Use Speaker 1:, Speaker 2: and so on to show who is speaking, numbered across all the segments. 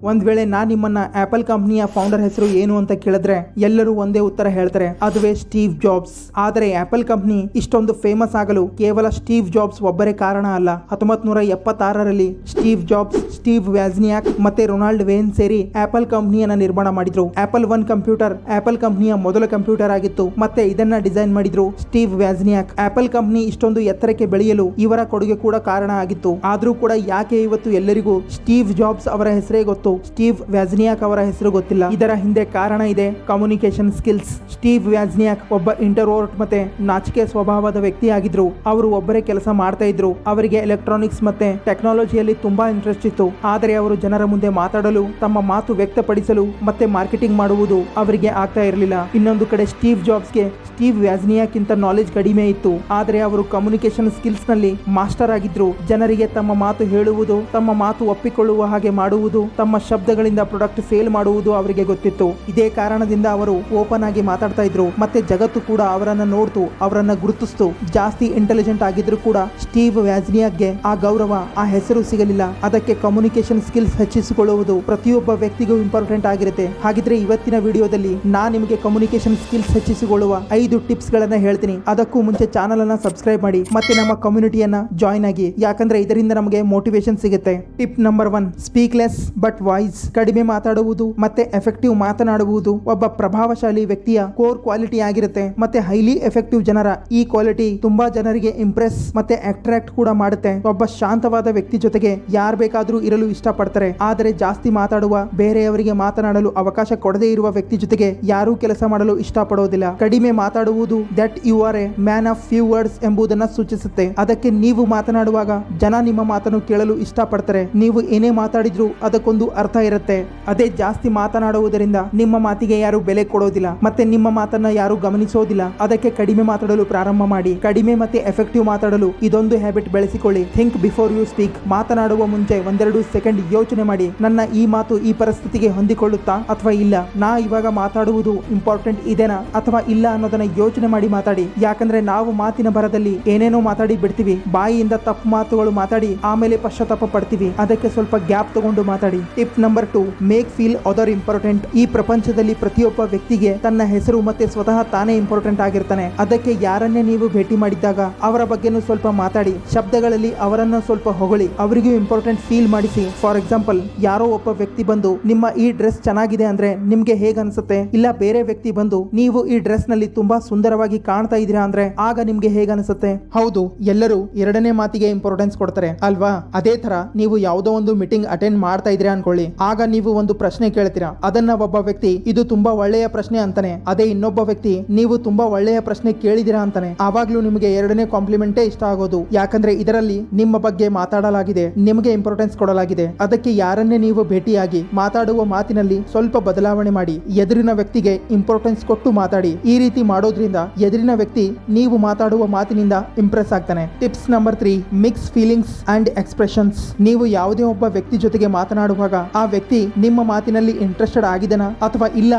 Speaker 1: ಒಂದ್ ವೇಳೆ ನಾನ್ ನಿಮ್ಮನ್ನ ಆಪಲ್ ಕಂಪನಿಯ ಫೌಂಡರ್ ಹೆಸರು ಏನು ಅಂತ ಕೇಳಿದ್ರೆ ಎಲ್ಲರೂ ಒಂದೇ ಉತ್ತರ ಹೇಳ್ತಾರೆ, ಅದುವೇ ಸ್ಟೀವ್ ಜಾಬ್ಸ್. ಆದರೆ ಆಪಲ್ ಕಂಪನಿ ಇಷ್ಟೊಂದು ಫೇಮಸ್ ಆಗಲು ಕೇವಲ ಸ್ಟೀವ್ ಜಾಬ್ಸ್ ಒಬ್ಬರೇ ಕಾರಣ ಅಲ್ಲ. 1976ರಲ್ಲಿ ಸ್ಟೀವ್ ಜಾಬ್ಸ್, ಸ್ಟೀವ್ ವ್ಯಾಜ್ನಿಯಾಕ್ ಮತ್ತೆ ರೊನಾಲ್ಡ್ ವೇನ್ ಸೇರಿ ಆಪಲ್ ಕಂಪನಿಯನ್ನ ನಿರ್ಮಾಣ ಮಾಡಿದ್ರು. ಆಪಲ್ 1 ಕಂಪ್ಯೂಟರ್ ಆಪಲ್ ಕಂಪನಿಯ ಮೊದಲ ಕಂಪ್ಯೂಟರ್ ಆಗಿತ್ತು ಮತ್ತೆ ಇದನ್ನ ಡಿಸೈನ್ ಮಾಡಿದ್ರು ಸ್ಟೀವ್ ವ್ಯಾಜ್ನಿಯಾಕ್. ಆಪಲ್ ಕಂಪನಿ ಇಷ್ಟೊಂದು ಎತ್ತರಕ್ಕೆ ಬೆಳೆಯಲು ಇವರ ಕೊಡುಗೆ ಕೂಡ ಕಾರಣ ಆಗಿತ್ತು. ಆದ್ರೂ ಕೂಡ ಯಾಕೆ ಇವತ್ತು ಎಲ್ಲರಿಗೂ ಸ್ಟೀವ್ ಜಾಬ್ಸ್ ಅವರ ಹೆಸರೇ ಗೊತ್ತು, ಸ್ಟೀವ್ ವ್ಯಾಜ್ನಿಯಾಕ್ ಅವರ ಹೆಸರು ಗೊತ್ತಿಲ್ಲ? ಇದರ ಹಿಂದೆ ಕಾರಣ ಇದೆ ಕಮ್ಯುನಿಕೇಶನ್ ಸ್ಕಿಲ್ಸ್. ಸ್ಟೀವ್ ವ್ಯಾಜ್ನಿಯಾಕ್ ಒಬ್ಬ ಇಂಟ್ರೋವರ್ಟ್ ಮತ್ತೆ ನಾಚಿಕೆ ಸ್ವಭಾವದ ವ್ಯಕ್ತಿ ಆಗಿದ್ರು. ಅವರು ಒಬ್ಬರೇ ಕೆಲಸ ಮಾಡ್ತಾ ಇದ್ರು. ಅವರಿಗೆ ಎಲೆಕ್ಟ್ರಾನಿಕ್ಸ್ ಮತ್ತೆ ಟೆಕ್ನಾಲಜಿಯಲ್ಲಿ ತುಂಬಾ ಇಂಟ್ರೆಸ್ಟ್ ಇತ್ತು. ಆದರೆ ಅವರು ಜನರ ಮುಂದೆ ಮಾತಾಡಲು, ತಮ್ಮ ಮಾತು ವ್ಯಕ್ತಪಡಿಸಲು ಮತ್ತೆ ಮಾರ್ಕೆಟಿಂಗ್ ಮಾಡುವುದು ಅವರಿಗೆ ಆಗ್ತಾ ಇರಲಿಲ್ಲ. ಇನ್ನೊಂದು ಕಡೆ ಸ್ಟೀವ್ ಜಾಬ್ಸ್ಗೆ ಸ್ಟೀವ್ ವ್ಯಾಜ್ನಿಯಾಕ್ ಗಿಂತ ನಾಲೆಜ್ ಕಡಿಮೆ ಇತ್ತು. ಆದರೆ ಅವರು ಕಮ್ಯುನಿಕೇಶನ್ ಸ್ಕಿಲ್ಸ್ ನಲ್ಲಿ ಮಾಸ್ಟರ್ ಆಗಿದ್ರು. ಜನರಿಗೆ ತಮ್ಮ ಮಾತು ಹೇಳುವುದು, ತಮ್ಮ ಮಾತು ಒಪ್ಪಿಕೊಳ್ಳುವ ಹಾಗೆ ಮಾಡುವುದು, ತಮ್ಮ ಶಬ್ದಗಳಿಂದ ಪ್ರಾಡಕ್ಟ್ ಸೇಲ್ ಮಾಡುವುದು ಅವರಿಗೆ ಗೊತ್ತಿತ್ತು. ಇದೇ ಕಾರಣದಿಂದ ಅವರು ಓಪನ್ ಆಗಿ ಮಾತಾಡ್ತಾ ಇದ್ರು. ಮತ್ತೆ ಜಗತ್ತು ಕೂಡ ಅವರನ್ನ ನೋಡ್ತು, ಅವರನ್ನ ಗುರುತಿಸ್ತು. ಜಾಸ್ತಿ ಇಂಟೆಲಿಜೆಂಟ್ ಆಗಿದ್ರು ಕೂಡ ಸ್ಟೀವ್ ವ್ಯಾಜ್ನಿಯಾಕ್ಗೆ ಆ ಗೌರವ, ಆ ಹೆಸರು ಸಿಗಲಿಲ್ಲ. ಅದಕ್ಕೆ ಕಮ್ಯುನಿಕೇಶನ್ ಸ್ಕಿಲ್ಸ್ ಹೆಚ್ಚಿಸಿಕೊಳ್ಳುವುದು ಪ್ರತಿಯೊಬ್ಬ ವ್ಯಕ್ತಿಗೂ ಇಂಪಾರ್ಟೆಂಟ್ ಆಗಿರುತ್ತೆ. ಹಾಗಿದ್ರೆ ಇವತ್ತಿನ ವಿಡಿಯೋದಲ್ಲಿ ನಾನು ನಿಮಗೆ ಕಮ್ಯುನಿಕೇಶನ್ ಸ್ಕಿಲ್ಸ್ ಹೆಚ್ಚಿಸಿಕೊಳ್ಳುವ 5 ಟಿಪ್ಸ್ ಗಳನ್ನ ಹೇಳ್ತೀನಿ. ಅದಕ್ಕೂ ಮುಂಚೆ ಚಾನಲ್ ಅನ್ನ ಸಬ್ಸ್ಕ್ರೈಬ್ ಮಾಡಿ ಮತ್ತೆ ನಮ್ಮ ಕಮ್ಯುನಿಟಿಯನ್ನ ಜಾಯಿನ್ ಆಗಿ, ಯಾಕಂದ್ರೆ ಇದರಿಂದ ನಮಗೆ ಮೋಟಿವೇಶನ್ ಸಿಗುತ್ತೆ. Tip number 1, speak less but voice. ಕಡಿಮೆ ಮಾತಾಡುವುದು ಮತ್ತೆ ಎಫೆಕ್ಟಿವ್ ಮಾತನಾಡುವುದು ಒಬ್ಬ ಪ್ರಭಾವಶಾಲಿ ವ್ಯಕ್ತಿಯ ಕೋರ್ ಕ್ವಾಲಿಟಿ ಆಗಿರುತ್ತೆ. ಮತ್ತೆ ಹೈಲಿ ಎಫೆಕ್ಟಿವ್ ಜನರ ಈ ಕ್ವಾಲಿಟಿ ತುಂಬಾ ಜನರಿಗೆ ಇಂಪ್ರೆಸ್ ಮತ್ತೆ ಅಟ್ರಾಕ್ಟ್ ಕೂಡ ಮಾಡುತ್ತೆ. ಒಬ್ಬ ಶಾಂತವಾದ ವ್ಯಕ್ತಿ ಜೊತೆಗೆ ಯಾರು ಬೇಕಾದ್ರೂ ಇರಲು ಇಷ್ಟಪಡ್ತಾರೆ. ಆದರೆ ಜಾಸ್ತಿ ಮಾತಾಡುವ, ಬೇರೆಯವರಿಗೆ ಮಾತನಾಡಲು ಅವಕಾಶ ಕೊಡದೇ ಇರುವ ವ್ಯಕ್ತಿ ಜೊತೆಗೆ ಯಾರೂ ಕೆಲಸ ಮಾಡಲು ಇಷ್ಟಪಡೋದಿಲ್ಲ. ಕಡಿಮೆ ಮಾತಾಡುವುದು that you are a man of few words ಎಂಬುದನ್ನ ಸೂಚಿಸುತ್ತೆ. ಅದಕ್ಕೆ ನೀವು ಮಾತನಾಡುವಾಗ ಜನ ನಿಮ್ಮ ಮಾತನ್ನು ಕೇಳಲು ಇಷ್ಟಪಡ್ತಾರೆ. ನೀವು ಏನೇ ಮಾತಾಡಿದ್ರು ಅದಕ್ಕೊಂದು ಅರ್ಥ ಇರುತ್ತೆ. ಅದೇ ಜಾಸ್ತಿ ಮಾತನಾಡುವುದರಿಂದ ನಿಮ್ಮ ಮಾತಿಗೆ ಯಾರು ಬೆಲೆ ಕೊಡೋದಿಲ್ಲ ಮತ್ತೆ ನಿಮ್ಮ ಮಾತನ್ನ ಯಾರು ಗಮನಿಸೋದಿಲ್ಲ. ಅದಕ್ಕೆ ಕಡಿಮೆ ಮಾತಾಡಲು ಪ್ರಾರಂಭ ಮಾಡಿ. ಕಡಿಮೆ ಮತ್ತೆ ಎಫೆಕ್ಟಿವ್ ಮಾತಾಡಲು ಇದೊಂದು ಹ್ಯಾಬಿಟ್ ಬೆಳೆಸಿಕೊಳ್ಳಿ. Think before you speak. ಮಾತನಾಡುವ ಮುಂಚೆ 1-2 ಸೆಕೆಂಡ್ ಯೋಚನೆ ಮಾಡಿ, ನನ್ನ ಈ ಮಾತು ಈ ಪರಿಸ್ಥಿತಿಗೆ ಹೊಂದಿಕೊಳ್ಳುತ್ತಾ ಅಥವಾ ಇಲ್ಲ, ನಾ ಇವಾಗ ಮಾತಾಡುವುದು ಇಂಪಾರ್ಟೆಂಟ್ ಇದೆನಾ ಅಥವಾ ಇಲ್ಲ ಅನ್ನೋದನ್ನ ಯೋಚನೆ ಮಾಡಿ ಮಾತಾಡಿ. ಯಾಕಂದ್ರೆ ನಾವು ಮಾತಿನ ಭರದಲ್ಲಿ ಏನೇನೋ ಮಾತಾಡಿ ಬಿಡ್ತೀವಿ. ಬಾಯಿಯಿಂದ ತಪ್ಪು ಮಾತುಗಳು ಮಾತಾಡಿ ಆಮೇಲೆ ಪಶ್ಚಾತ್ತಾಪ ಪಡ್ತೀವಿ. ಅದಕ್ಕೆ ಸ್ವಲ್ಪ ಗ್ಯಾಪ್ ತಗೊಂಡು ಮಾತಾಡಿ. Tip number 2, make feel other important. ಈ ಪ್ರಪಂಚದಲ್ಲಿ ಪ್ರತಿಯೊಬ್ಬ ವ್ಯಕ್ತಿಗೆ ತನ್ನ ಹೆಸರು ಮತ್ತೆ ಸ್ವತಃ ತಾನೇ ಇಂಪಾರ್ಟೆಂಟ್ ಆಗಿರ್ತಾನೆ. ಅದಕ್ಕೆ ಯಾರನ್ನೇ ನೀವು ಭೇಟಿ ಮಾಡಿದ್ದಾಗ ಅವರ ಬಗ್ಗೆನೂ ಸ್ವಲ್ಪ ಮಾತಾಡಿ. ಶಬ್ದಗಳಲ್ಲಿ ಅವರನ್ನ ಸ್ವಲ್ಪ ಹೊಗಳಿ, ಅವರಿಗೂ ಇಂಪಾರ್ಟೆಂಟ್ ಫೀಲ್ ಮಾಡಿಸಿ. ಫಾರ್ ಎಕ್ಸಾಂಪಲ್, ಯಾರೋ ಒಬ್ಬ ವ್ಯಕ್ತಿ ಬಂದು ನಿಮ್ಮ ಈ ಡ್ರೆಸ್ ಚೆನ್ನಾಗಿದೆ ಅಂದ್ರೆ ನಿಮ್ಗೆ ಹೇಗ್ ಅನ್ಸುತ್ತೆ? ಇಲ್ಲ ಬೇರೆ ವ್ಯಕ್ತಿ ಬಂದು ನೀವು ಈ ಡ್ರೆಸ್ ನಲ್ಲಿ ತುಂಬಾ ಸುಂದರವಾಗಿ ಕಾಣ್ತಾ ಇದೀರಾ ಅಂದ್ರೆ ಆಗ ನಿಮ್ಗೆ ಹೇಗ್ ಅನ್ಸುತ್ತೆ? ಹೌದು, ಎಲ್ಲರೂ ಎರಡನೇ ಮಾತಿಗೆ ಇಂಪಾರ್ಟೆನ್ಸ್ ಕೊಡ್ತಾರೆ ಅಲ್ವಾ? ಅದೇ ತರ ನೀವು ಯಾವುದೋ ಒಂದು ಮೀಟಿಂಗ್ ಅಟೆಂಡ್ ಮಾಡ್ತಾ ಇದ್ರಿ ಅನ್ಕೊಳ್ಳಿ. ಆಗ ನೀವು ಒಂದು ಪ್ರಶ್ನೆ ಕೇಳ್ತೀರಾ. ಅದನ್ನ ಒಬ್ಬ ವ್ಯಕ್ತಿ ಇದು ತುಂಬಾ ಒಳ್ಳೆಯ ಪ್ರಶ್ನೆ ಅಂತಾನೆ. ಅದೇ ಇನ್ನೊಬ್ಬ ವ್ಯಕ್ತಿ ನೀವು ತುಂಬಾ ಒಳ್ಳೆಯ ಪ್ರಶ್ನೆ ಕೇಳಿದಿರಾ ಅಂತಾನೆ. ಆವಾಗ್ಲೂ ನಿಮಗೆ ಎರಡನೇ ಕಾಂಪ್ಲಿಮೆಂಟೇ ಇಷ್ಟ ಆಗೋದು. ಯಾಕಂದ್ರೆ ಇದರಲ್ಲಿ ನಿಮ್ಮ ಬಗ್ಗೆ ಮಾತಾಡಲಾಗಿದೆ, ನಿಮಗೆ ಇಂಪಾರ್ಟೆನ್ಸ್ ಕೊಡಲಾಗಿದೆ. ಅದಕ್ಕೆ ಯಾರನ್ನೇ ನೀವು ಭೇಟಿಯಾಗಿ ಮಾತಾಡುವ ಮಾತಿನಲ್ಲಿ ಸ್ವಲ್ಪ ಬದಲಾವಣೆ ಮಾಡಿ. ಎದುರಿನ ವ್ಯಕ್ತಿಗೆ ಇಂಪಾರ್ಟೆನ್ಸ್ ಕೊಟ್ಟು ಮಾತಾಡಿ. ಈ ರೀತಿ ಮಾಡೋದ್ರಿಂದ ಎದುರಿನ ವ್ಯಕ್ತಿ ನೀವು ಮಾತಾಡುವ ಮಾತಿನಿಂದ ಇಂಪ್ರೆಸ್ ಆಗ್ತಾನೆ. Tips number 3, mix feelings and expressions. ನೀವು ಯಾವುದೇ ಒಬ್ಬ ವ್ಯಕ್ತಿ ಜೊತೆಗೆ ಮಾತನಾಡುವಾಗ ಆ ವ್ಯಕ್ತಿ ನಿಮ್ಮ ಮಾತಿನಲ್ಲಿ ಇಂಟ್ರೆಸ್ಟೆಡ್ ಆಗಿದೆನಾ ಅಥವಾ ಇಲ್ಲ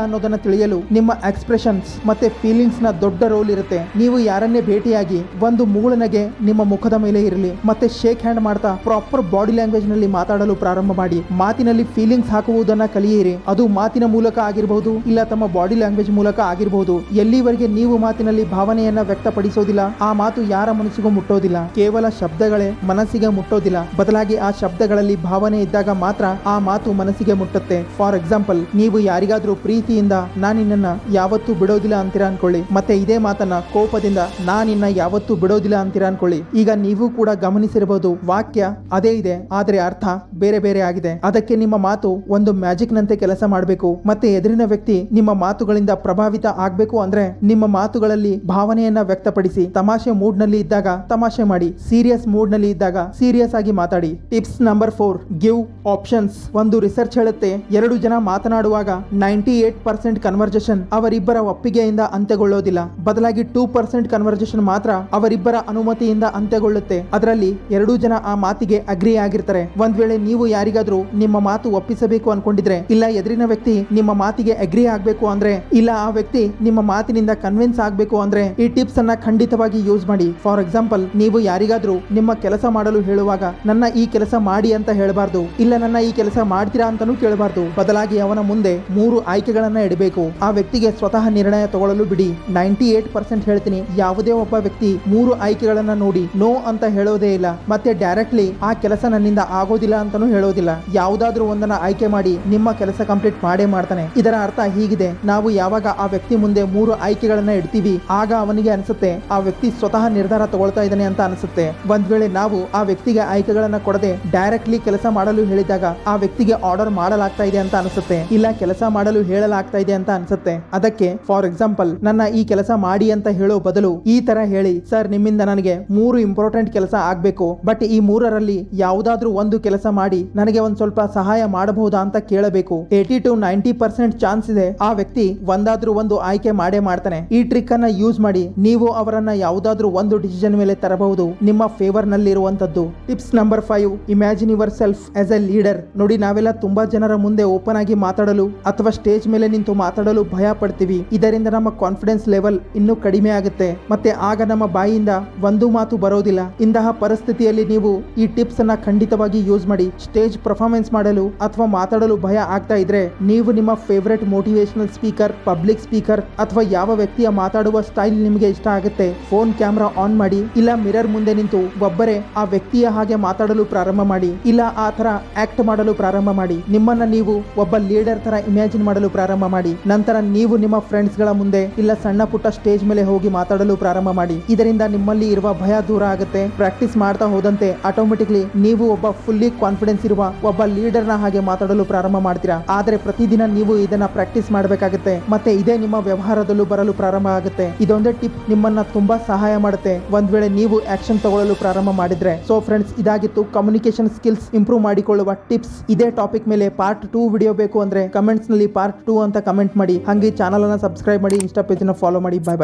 Speaker 1: ಅನ್ನೋದನ್ನ ತಿಳಿಯಲು ನಿಮ್ಮ ಎಕ್ಸ್ಪ್ರೆಷನ್ಸ್ ಮತ್ತೆ ಫೀಲಿಂಗ್ಸ್ ನ ದೊಡ್ಡ ರೋಲ್ ಇರುತ್ತೆ. ನೀವು ಯಾರನ್ನೇ ಭೇಟಿಯಾಗಿ ಒಂದು ಮೂಳನಗೆ ನಿಮ್ಮ ಮುಖದ ಮೇಲೆ ಇರಲಿ ಮತ್ತೆ ಶೇಕ್ ಹ್ಯಾಂಡ್ ಮಾಡ್ತಾ ಪ್ರಾಪರ್ ಬಾಡಿ ಲ್ಯಾಂಗ್ವೇಜ್ ನಲ್ಲಿ ಮಾತಾಡಲು ಪ್ರಾರಂಭ ಮಾಡಿ. ಮಾತಿನಲ್ಲಿ ಫೀಲಿಂಗ್ಸ್ ಹಾಕುವುದನ್ನ ಕಲಿಯಿರಿ. ಅದು ಮಾತಿನ ಮೂಲಕ ಆಗಿರಬಹುದು, ಇಲ್ಲ ತಮ್ಮ ಬಾಡಿ ಲ್ಯಾಂಗ್ವೇಜ್ ಮೂಲಕ ಆಗಿರಬಹುದು. ಎಲ್ಲಿವರೆಗೆ ನೀವು ಮಾತಿನಲ್ಲಿ ಭಾವನೆಯನ್ನ ವ್ಯಕ್ತಪಡಿಸೋದಿಲ್ಲ ಆ ಮಾತು ಯಾರ ಮನಸ್ಸಿಗೂ ಮುಟ್ಟೋದಿಲ್ಲ. ಕೇವಲ ಶಬ್ದಗಳೇ ಮನಸ್ಸಿಗೆ ಮುಟ್ಟೋದಿಲ್ಲ, ಬದಲಾಗಿ ಆ ಶಬ್ದಗಳಲ್ಲಿ ಭಾವನೆ ಇದ್ದಾಗ ಮಾತ್ರ ಆ ಮಾತು ಮನಸ್ಸಿಗೆ ಮುಟ್ಟುತ್ತೆ. ಫಾರ್ ಎಕ್ಸಾಂಪಲ್, ನೀವು ಯಾರಿಗಾದ್ರೂ ಪ್ರೀತಿಯಿಂದ ನಾನಿನ್ನ ಯಾವತ್ತೂ ಬಿಡೋದಿಲ್ಲ ಅಂತೀರಾ ಅನ್ಕೊಳ್ಳಿ, ಮತ್ತೆ ಇದೇ ಮಾತನ್ನ ಕೋಪದಿಂದ ನಾನಿನ್ನ ಯಾವತ್ತೂ ಬಿಡೋದಿಲ್ಲ ಅಂತೀರಾ ಅನ್ಕೊಳ್ಳಿ. ಈಗ ನೀವು ಕೂಡ ಗಮನಿಸಿರಬಹುದು, ವಾಕ್ಯ ಅದೇ ಇದೆ ಆದ್ರೆ ಅರ್ಥ ಬೇರೆ ಬೇರೆ ಆಗಿದೆ. ಅದಕ್ಕೆ ನಿಮ್ಮ ಮಾತು ಒಂದು ಮ್ಯಾಜಿಕ್ ನಂತೆ ಕೆಲಸ ಮಾಡಬೇಕು. ಮತ್ತೆ ಎದುರಿನ ವ್ಯಕ್ತಿ ನಿಮ್ಮ ಮಾತುಗಳಿಂದ ಪ್ರಭಾವಿತ ಆಗ್ಬೇಕು ಅಂದ್ರೆ ನಿಮ್ಮ ಮಾತುಗಳಲ್ಲಿ ಭಾವನೆಯನ್ನ ವ್ಯಕ್ತಪಡಿಸಿ. ತಮಾಷೆ ಮೂಡ್ ನಲ್ಲಿ ಇದ್ದಾಗ ತಮಾಷೆ ಮಾಡಿ, ಸೀರಿಯಸ್ ಮೂಡ್ ನಲ್ಲಿ ಇದ್ದಾಗ ಸೀರಿಯಸ್ ಆಗಿ ಮಾತಾಡಿ. Tips number 4, give options. ಒಂದು ರಿಸರ್ಚ್ ಹೇಳುತ್ತೆ, 2 ಜನ ಮಾತನಾಡುವಾಗ 98% ಕನ್ವರ್ಸೇಷನ್ ಅವರಿಬ್ಬರ ಒಪ್ಪಿಗೆಯಿಂದ ಅಂತ್ಯಗೊಳ್ಳೋದಿಲ್ಲ, ಬದಲಾಗಿ 2% ಕನ್ವರ್ಸೇಷನ್ ಮಾತ್ರ ಅವರಿಬ್ಬರ ಅನುಮತಿಯಿಂದ ಅಂತ್ಯಗೊಳ್ಳುತ್ತೆ. ಅದರಲ್ಲಿ 2 ಜನ ಆ ಮಾತಿಗೆ ಅಗ್ರಿ ಆಗಿರ್ತಾರೆ. ಒಂದ್ ವೇಳೆ ನೀವು ಯಾರಿಗಾದ್ರೂ ನಿಮ್ಮ ಮಾತು ಒಪ್ಪಿಸಬೇಕು ಅನ್ಕೊಂಡಿದ್ರೆ, ಇಲ್ಲ ಎದುರಿನ ವ್ಯಕ್ತಿ ನಿಮ್ಮ ಮಾತಿಗೆ ಅಗ್ರಿ ಆಗ್ಬೇಕು ಅಂದ್ರೆ, ಇಲ್ಲ ಆ ವ್ಯಕ್ತಿ ನಿಮ್ಮ ಮಾತಿನಿಂದ ಕನ್ವಿನ್ಸ್ ಆಗ್ಬೇಕು ಅಂದ್ರೆ ಈ ಟಿಪ್ಸ್ ಅನ್ನ ಖಂಡಿತವಾಗಿ ಯೂಸ್ ಮಾಡಿ. ಫಾರ್ ಎಕ್ಸಾಂಪಲ್, ನೀವು ಯಾರಿಗಾದ್ರೂ ನಿಮ್ಮ ಕೆಲಸ ಮಾಡಲು ಹೇಳುವಾಗ ನನ್ನ ಈ ಕೆಲಸ ಮಾಡಿ ಅಂತ ಹೇಳಬಾರ್ದು, ಇಲ್ಲ ನನ್ನ ಈ ಕೆಲಸ ಮಾಡ್ತೀರಾ ಅಂತಾನೂ ಕೇಳಬಾರ್ದು. ಬದಲಾಗಿ ಅವನ ಮುಂದೆ 3 ಆಯ್ಕೆಗಳನ್ನ ಇಡಬೇಕು. ಆ ವ್ಯಕ್ತಿಗೆ ಸ್ವತಃ ನಿರ್ಣಯ ತಗೊಳ್ಳಲು ಬಿಡಿ. 98% ಹೇಳ್ತೀನಿ, ಯಾವುದೇ ಒಬ್ಬ ವ್ಯಕ್ತಿ 3 ಆಯ್ಕೆಗಳನ್ನ ನೋಡಿ ನೋ ಅಂತ ಹೇಳೋದೇ ಇಲ್ಲ. ಮತ್ತೆ ಡೈರೆಕ್ಟ್ಲಿ ಆ ಕೆಲಸ ನನ್ನಿಂದ ಆಗೋದಿಲ್ಲ ಅಂತಾನೂ ಹೇಳೋದಿಲ್ಲ. ಯಾವುದಾದ್ರೂ ಒಂದನ್ನ ಆಯ್ಕೆ ಮಾಡಿ ನಿಮ್ಮ ಕೆಲಸ ಕಂಪ್ಲೀಟ್ ಮಾಡೇ ಮಾಡ್ತಾನೆ. ಇದರ ಅರ್ಥ ಹೀಗಿದೆ, ನಾವು ಯಾವಾಗ ಆ ವ್ಯಕ್ತಿ ಮುಂದೆ 3 ಆಯ್ಕೆಗಳನ್ನ ಇಡ್ತೀವಿ ಆಗ ಅವನಿಗೆ ಅನಿಸುತ್ತೆ ಆ ವ್ಯಕ್ತಿ ಸ್ವತಃ ನಿರ್ಧಾರ ತಗೊಳ್ತಾ ಇದ್ದಾನೆ ಅಂತ ಅನಿಸುತ್ತೆ. ಒಂದ್ ವೇಳೆ ನಾವು ಆ ವ್ಯಕ್ತಿಗೆ ಆಯ್ಕೆಗಳನ್ನ ಕೊಡದೆ ಡೈರೆಕ್ಟ್ಲಿ ಕೆಲಸ ಮಾಡಲು ಹೇಳಿದಾಗ ಆ ವ್ಯಕ್ತಿಗೆ ಆರ್ಡರ್ ಮಾಡಲಾಗ್ತಾ ಇದೆ ಅಂತ ಅನಿಸುತ್ತೆ, ಇಲ್ಲ ಕೆಲಸ ಮಾಡಲು ಹೇಳಲಾಗ್ತಾ ಇದೆ ಅಂತ ಅನ್ಸುತ್ತೆ. ಅದಕ್ಕೆ ಫಾರ್ ಎಕ್ಸಾಂಪಲ್, ನನ್ನ ಈ ಕೆಲಸ ಮಾಡಿ ಅಂತ ಹೇಳೋ ಬದಲು ಈ ತರ ಹೇಳಿ, ಸರ್ ನಿಮ್ಮಿಂದ ನನಗೆ 3 ಇಂಪಾರ್ಟೆಂಟ್ ಕೆಲಸ ಆಗ್ಬೇಕು, ಬಟ್ ಈ 3ರಲ್ಲಿ ಯಾವುದಾದ್ರೂ ಒಂದು ಕೆಲಸ ಮಾಡಿ ನನಗೆ ಒಂದ್ ಸ್ವಲ್ಪ ಸಹಾಯ ಮಾಡಬಹುದಾ ಅಂತ ಕೇಳಬೇಕು. 80 to 90% ಚಾನ್ಸ್ ಇದೆ ಆ ವ್ಯಕ್ತಿ ಒಂದಾದ್ರೂ ಒಂದು ಆಯ್ಕೆ ಮಾಡೇ ಮಾಡ್ತಾನೆ. ಈ ಟ್ರಿಕ್ ಅನ್ನ ಯೂಸ್ ಮಾಡಿ ನೀವು ಅವರನ್ನ ಯಾವುದಾದ್ರೂ ಒಂದು ಡಿಸಿಷನ್ ಮೇಲೆ ತರಬಹುದು, ನಿಮ್ಮ ಫೇವರ್ ನಲ್ಲಿ ಇರುವಂತದ್ದು. Tips number 5, imagine your self as A leader. ನೋಡಿ, ನಾವೆಲ್ಲ ತುಂಬಾ ಜನರ ಮುಂದೆ ಓಪನ್ ಆಗಿ ಮಾತಾಡಲು ಅಥವಾ ಸ್ಟೇಜ್ ಮೇಲೆ ನಿಂತು ಮಾತಾಡಲು ಭಯ ಪಡ್ತೀವಿ. ಇದರಿಂದ ನಮ್ಮ ಕಾನ್ಫಿಡೆನ್ಸ್ ಲೆವೆಲ್ ಇನ್ನೂ ಕಡಿಮೆ ಆಗುತ್ತೆ, ಮತ್ತೆ ಆಗ ನಮ್ಮ ಬಾಯಿಯಿಂದ ಒಂದು ಮಾತು ಬರೋದಿಲ್ಲ. ಇಂತಹ ಪರಿಸ್ಥಿತಿಯಲ್ಲಿ ನೀವು ಈ ಟಿಪ್ಸ್ ಅನ್ನ ಖಂಡಿತವಾಗಿ ಯೂಸ್ ಮಾಡಿ. ಸ್ಟೇಜ್ ಪರ್ಫಾರ್ಮೆನ್ಸ್ ಮಾಡಲು ಅಥವಾ ಮಾತಾಡಲು ಭಯ ಆಗ್ತಾ ಇದ್ರೆ ನೀವು ನಿಮ್ಮ favourite motivational speaker, public speaker ಅಥವಾ ಯಾವ ವ್ಯಕ್ತಿಯ ಮಾತಾಡುವ ಸ್ಟೈಲ್ ನಿಮಗೆ ಇಷ್ಟ ಆಗುತ್ತೆ, ಫೋನ್ ಕ್ಯಾಮ್ರಾ ಆನ್ ಮಾಡಿ, ಇಲ್ಲ ಮಿರರ್ ಮುಂದೆ ನಿಂತು ಒಬ್ಬರೇ ಆ ವ್ಯಕ್ತಿಯ ಹಾಗೆ ಮಾತಾಡಲು ಪ್ರಾರಂಭ ಮಾಡಿ, ಇಲ್ಲ ಆ ತರ ಆಕ್ಟ್ ಮಾಡಲು ಪ್ರಾರಂಭ ಮಾಡಿ. ನಿಮ್ಮನ್ನ ನೀವು ಒಬ್ಬ ಲೀಡರ್ ತರ ಇಮ್ಯಾಜಿನ್ ಮಾಡಲು ಪ್ರಾರಂಭ ಮಾಡಿ. ನಂತರ ನೀವು ನಿಮ್ಮ ಫ್ರೆಂಡ್ಸ್ ಗಳ ಮುಂದೆ ಇಲ್ಲ ಸಣ್ಣ ಪುಟ್ಟ ಸ್ಟೇಜ್ ಮೇಲೆ ಹೋಗಿ ಮಾತಾಡಲು ಪ್ರಾರಂಭ ಮಾಡಿ. ಇದರಿಂದ ನಿಮ್ಮಲ್ಲಿ ಇರುವ ಭಯ ದೂರ ಆಗುತ್ತೆ. ಪ್ರಾಕ್ಟೀಸ್ ಮಾಡ್ತಾ ಹೋದಂತೆ ಆಟೋಮೆಟಿಕ್ಲಿ ನೀವು ಒಬ್ಬ ಫುಲ್ಲಿ ಕಾನ್ಫಿಡೆನ್ಸ್ ಇರುವ ಒಬ್ಬ ಲೀಡರ್ ನ ಹಾಗೆ ಮಾತಾಡಲು ಪ್ರಾರಂಭ ಮಾಡ್ತೀರಾ. ಆದ್ರೆ ಪ್ರತಿದಿನ ನೀವು ಇದನ್ನ ಪ್ರಾಕ್ಟೀಸ್ ಮಾಡಬೇಕಾಗುತ್ತೆ, ಮತ್ತೆ ಇದೇ ನಿಮ್ಮ ವ್ಯವಹಾರದಲ್ಲೂ ಬರಲು ಪ್ರಾರಂಭ ಆಗುತ್ತೆ. ಇದೊಂದೇ ಟಿಪ್ ನಿಮ್ಮನ್ನ ತುಂಬಾ ಸಹಾಯ ಮಾಡುತ್ತೆ ಒಂದ್ ವೇಳೆ ನೀವು ಆಕ್ಷನ್ ತಗೊಳ್ಳಲು ಪ್ರಾರಂಭ ಮಾಡಿದ್ರೆ. ಸೊ ಫ್ರೆಂಡ್ಸ್, ಇದಾಗಿತ್ತು ಕಮ್ಯುನಿಕೇಶನ್ ಸ್ಕಿಲ್ಸ್ ಇಂಪ್ರೂವ್ ಮಾಡಿಕೊಳ್ಳುವ ಟಿಪ್ಸ್. ಇದೇ ಟಾಪಿಕ್ ಮೇಲೆ ಪಾರ್ಟ್ 2 ವಿಡಿಯೋ ಬೇಕು ಅಂದ್ರೆ ಕಮೆಂಟ್ಸ್ ನಲ್ಲಿ ಪಾರ್ಟ್ 2 ಅಂತ ಕಮೆಂಟ್ ಮಾಡಿ. ಹಾಗೆ ಚಾನಲ್ ಅನ್ನ ಸಬ್ಸ್ಕ್ರೈಬ್ ಮಾಡಿ, ಇನ್ಸ್ಟಾ ಪೇಜ್ ಅನ್ನು ಫಾಲೋ ಮಾಡಿ. Bye bye.